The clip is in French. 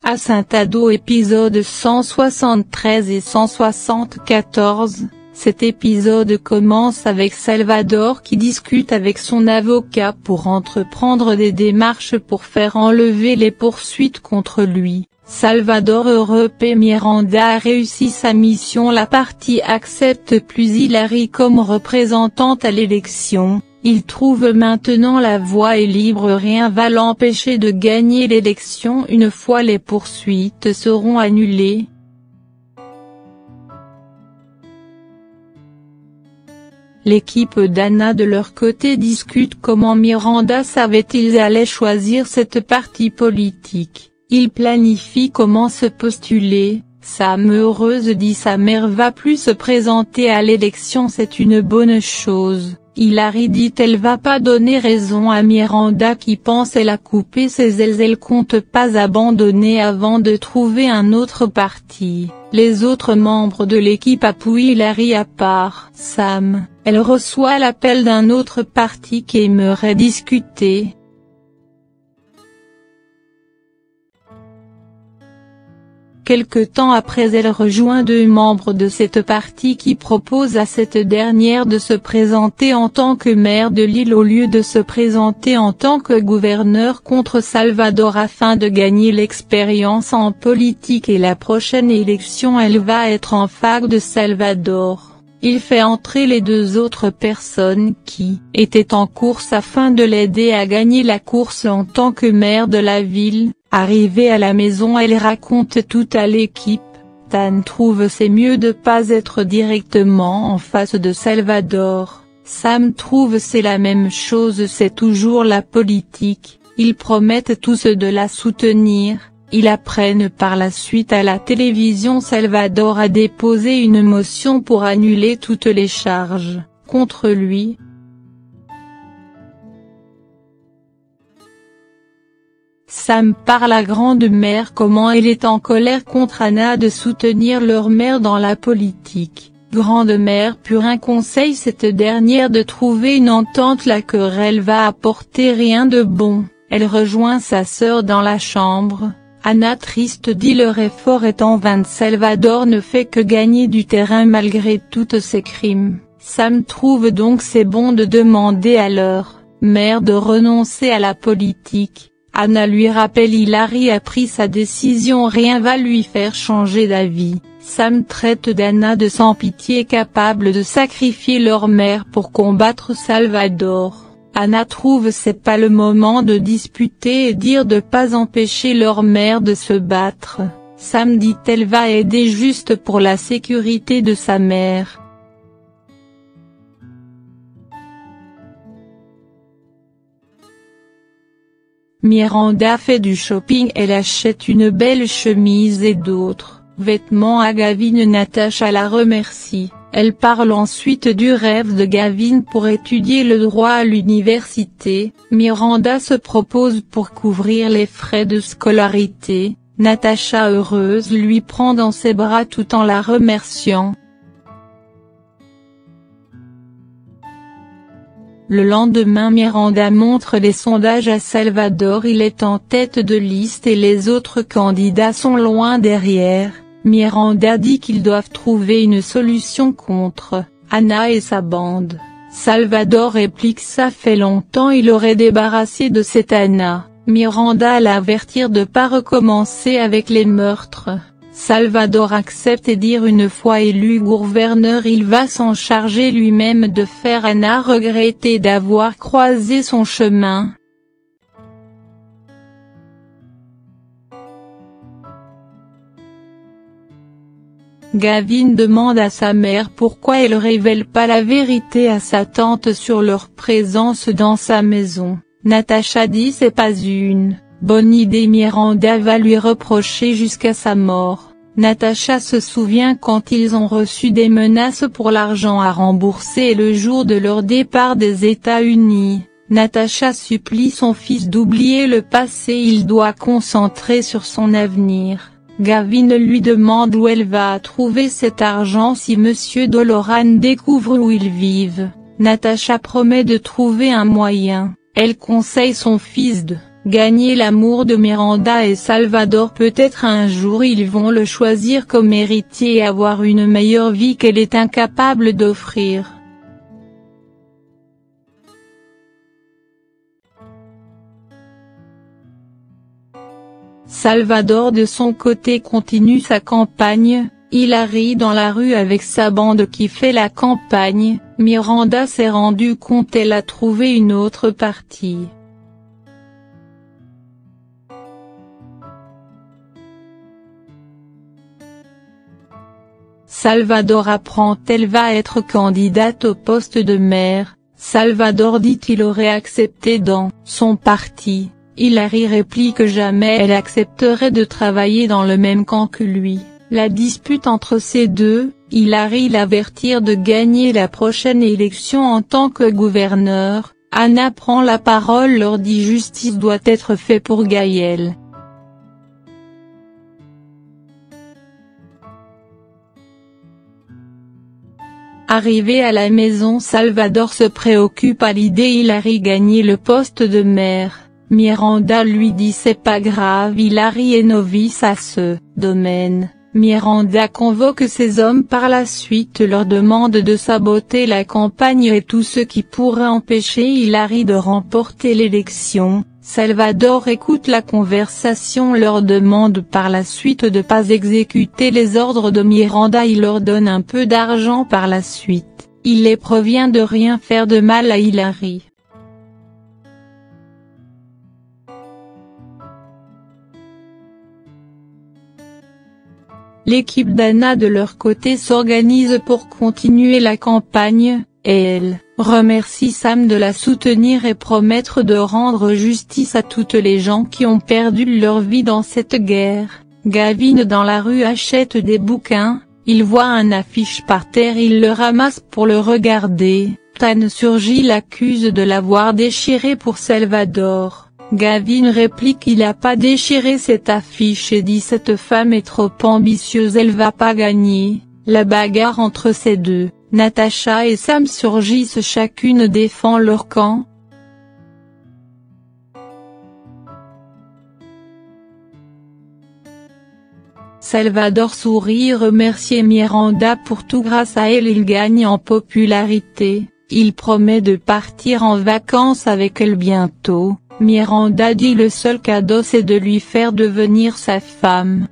À Saint-Ado épisode 173 et 174, cet épisode commence avec Salvador qui discute avec son avocat pour entreprendre des démarches pour faire enlever les poursuites contre lui. Salvador heureux et Miranda a réussi sa mission. La partie accepte plus Hilary comme représentante à l'élection. Il trouve maintenant la voie est libre, rien va l'empêcher de gagner l'élection une fois les poursuites seront annulées. L'équipe d'Anna de leur côté discute comment Miranda savait qu'ils allaient choisir cette partie politique. Ils planifient comment se postuler. Sam heureuse dit sa mère va plus se présenter à l'élection, c'est une bonne chose. Hilary dit elle va pas donner raison à Miranda qui pense elle a coupé ses ailes, elle compte pas abandonner avant de trouver un autre parti. Les autres membres de l'équipe appuient Hilary à part Sam. Elle reçoit l'appel d'un autre parti qui aimerait discuter. Quelque temps après elle rejoint deux membres de cette partie qui proposent à cette dernière de se présenter en tant que maire de l'île au lieu de se présenter en tant que gouverneur contre Salvador afin de gagner l'expérience en politique et la prochaine élection elle va être en faveur de Salvador. Il fait entrer les deux autres personnes qui étaient en course afin de l'aider à gagner la course en tant que maire de la ville. Arrivée à la maison elle raconte tout à l'équipe. Tan trouve c'est mieux de pas être directement en face de Salvador. Sam trouve c'est la même chose, c'est toujours la politique. Ils promettent tous de la soutenir. Ils apprennent par la suite à la télévision Salvador a déposé une motion pour annuler toutes les charges contre lui. Sam parle à grande-mère comment elle est en colère contre Anna de soutenir leur mère dans la politique. Grande-mère Purin conseille cette dernière de trouver une entente, la querelle va apporter rien de bon. Elle rejoint sa sœur dans la chambre. Anna triste dit leur effort est en vain, Salvador ne fait que gagner du terrain malgré tous ses crimes. Sam trouve donc c'est bon de demander à leur mère de renoncer à la politique. Anna lui rappelle Hilary a pris sa décision, rien va lui faire changer d'avis. Sam traite d'Anna de sans pitié capable de sacrifier leur mère pour combattre Salvador. Anna trouve c'est pas le moment de disputer et dire de pas empêcher leur mère de se battre. Sam dit elle va aider juste pour la sécurité de sa mère. Miranda fait du shopping, elle achète une belle chemise et d'autres vêtements à Gavin. Natasha la remercie. Elle parle ensuite du rêve de Gavin pour étudier le droit à l'université. Miranda se propose pour couvrir les frais de scolarité. Natasha heureuse lui prend dans ses bras tout en la remerciant. Le lendemain Miranda montre les sondages à Salvador, il est en tête de liste et les autres candidats sont loin derrière. Miranda dit qu'ils doivent trouver une solution contre Anna et sa bande. Salvador réplique ça fait longtemps il aurait débarrassé de cette Anna. Miranda l'avertir de pas recommencer avec les meurtres. Salvador accepte et dire une fois élu gouverneur il va s'en charger lui-même de faire Anna regretter d'avoir croisé son chemin. Gavin demande à sa mère pourquoi elle révèle pas la vérité à sa tante sur leur présence dans sa maison. Natasha dit c'est pas une bonne idée, Miranda va lui reprocher jusqu'à sa mort. Natasha se souvient quand ils ont reçu des menaces pour l'argent à rembourser et le jour de leur départ des États-Unis. Natasha supplie son fils d'oublier le passé, il doit concentrer sur son avenir. Gavin lui demande où elle va trouver cet argent si Monsieur Doloran découvre où ils vivent. Natacha promet de trouver un moyen, elle conseille son fils de gagner l'amour de Miranda et Salvador. Peut-être un jour ils vont le choisir comme héritier et avoir une meilleure vie qu'elle est incapable d'offrir. Salvador de son côté continue sa campagne, Hilary dans la rue avec sa bande qui fait la campagne, Miranda s'est rendue compte qu'elle a trouvé une autre partie. Salvador apprend qu'elle va être candidate au poste de maire, Salvador dit qu'il aurait accepté dans son parti. Hilary réplique que jamais elle accepterait de travailler dans le même camp que lui. La dispute entre ces deux, Hilary l'avertir de gagner la prochaine élection en tant que gouverneur, Anna prend la parole leur dit justice doit être faite pour Gaël. Arrivé à la maison, Salvador se préoccupe à l'idée Hilary gagner le poste de maire. Miranda lui dit c'est pas grave, Hilary est novice à ce domaine. Miranda convoque ses hommes par la suite leur demande de saboter la campagne et tout ce qui pourrait empêcher Hilary de remporter l'élection. Salvador écoute la conversation, leur demande par la suite de pas exécuter les ordres de Miranda, il leur donne un peu d'argent par la suite, il les prévient de rien faire de mal à Hilary. L'équipe d'Anna de leur côté s'organise pour continuer la campagne, et elle remercie Sam de la soutenir et promettre de rendre justice à toutes les gens qui ont perdu leur vie dans cette guerre. Gavin dans la rue achète des bouquins, il voit un affiche par terre, il le ramasse pour le regarder. Tan surgit, l'accuse de l'avoir déchiré pour Salvador. Gavin réplique qu'il n'a pas déchiré cette affiche et dit cette femme est trop ambitieuse, elle va pas gagner. La bagarre entre ces deux, Natacha et Sam surgissent, chacune défend leur camp. Salvador sourit et remercie Miranda pour tout, grâce à elle il gagne en popularité, il promet de partir en vacances avec elle bientôt. Miranda dit le seul cadeau c'est de lui faire devenir sa femme.